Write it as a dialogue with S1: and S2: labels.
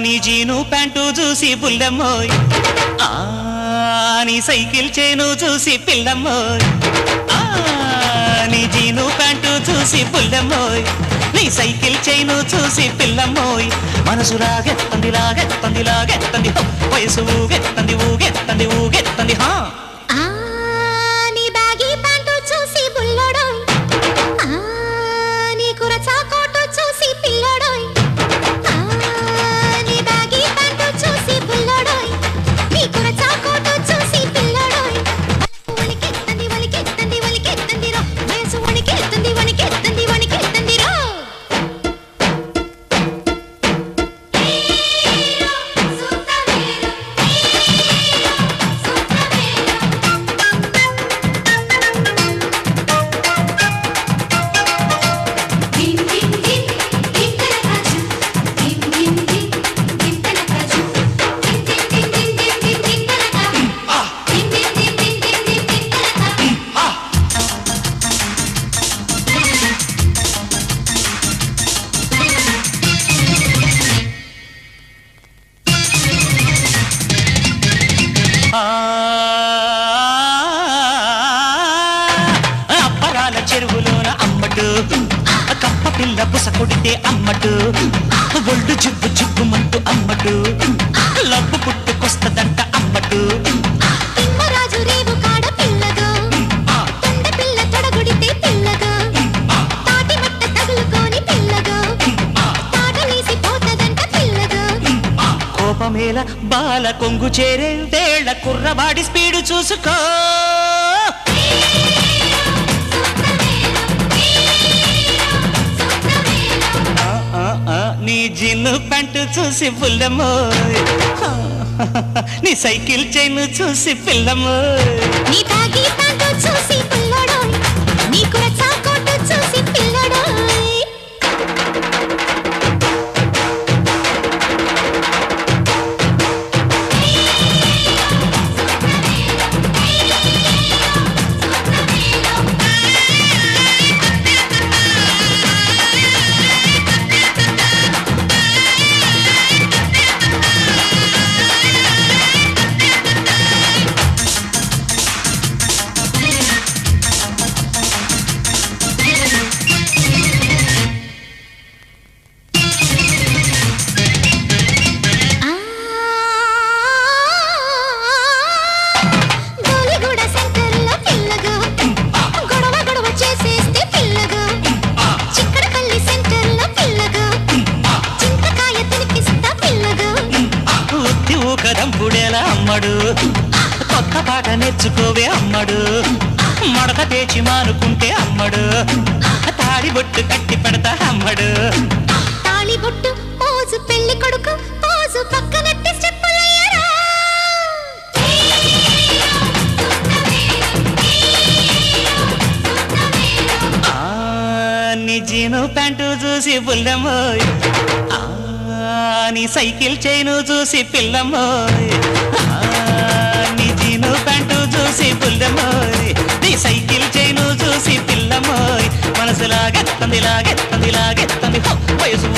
S1: నీ జీను ప్యాంటు చూసి బుల్లమ్మోయ్, నీ సైకిల్ చేను చూసి పిల్లమ్మోయ్, నీ జీను ప్యాంటు చూసి బుల్లమ్మోయ్, నీ సైకిల్ చైను చూసి పిల్లమ్మోయ్. మనసు లాగెత్తంది లాగెత్తంది లాగెత్తంది, వయసు ఊగెత్తంది ఊగెత్తంది ఊగెత్తంది.
S2: నీ బ్యాగీ ప్యాంటు చూసి బుల్లడోయ్, నీ కురచా కోటు చూసి పిల్లడోయ్, నీ బ్యాగీ ప్యాంటు చూసి బుల్లడోయ్, నీ కురచా కోటు చూసి పిల్లడోయ్. వణికెత్తంది వణికెత్తంది వణికెత్తంది రో, వయసు వణికెత్తంది వణికెత్తంది వణికెత్తంది రో.
S1: అప్పరాల చెరువులోన అమ్మడు, కప్ప పిల్ల పుస కొడితే అమ్మడు, ఒళ్ళు జిబ్బు జిబ్బుమంటూ అమ్మడు, లబ్బు పుట్టుకొస్తదంట అమ్మడు.
S2: తిమ్మరాజు రేవు కాడ పిల్లగా, తొండ పిల్ల తొడగొడితే పిల్లగా, తాటి మట్ట తగులుకొని పిల్లగా, తాటలేసి పోతదంట పిల్లగా.
S1: కోపమేల బాల కొంగు చేరే వేళ కుర్రవాడి స్పీడు చూసుకో. నీ జిన్ను ప్యాంటు చూసి పుల్లమ్మోయ్, నీ సైకిల్ చైను చూసి పిల్లమ్మోయ్,
S2: నీ బ్యాగీ ప్యాంటు చూసి పిల్లడోయ్, నీ కురచా కోటు చూసి పిల్లడోయ్. గోలిగూడ సెంటర్లో పిల్లగా, గొడవ గొడవ చేసేస్తే పిల్లగా, చిక్కడపల్లి సెంటర్లో పిల్లగా, చింతకాయ తినిపిస్తా పిల్లగా.
S1: ఉత్తి ఊకదంపుడేలా అమ్మడు, కొత్త పాట నేర్చుకోవే అమ్మడు, మడత పేచి మానుకుంటే అమ్మడు, తాడి బొట్టు కట్టి పెడతా అమ్మడు.
S2: తాళి బొట్టు పోజు పెళ్లి కొడుకు పోజు పక్కనట్టి స్టెప్పులయ్యరా.
S1: నీ జీను ప్యాంటు చూసి పుల్లమ్మోయ్, నీ సైకిల్ చైను చూసి పిల్లమ్మోయ్, నీ జీను ప్యాంటు చూసి పుల్లమ్మోయ్, నీ సైకిల్ చైను చూసి పిల్లమ్మోయ్. మనసు లాగెత్తంది లాగెత్తంది లాగెత్తంది, వయసు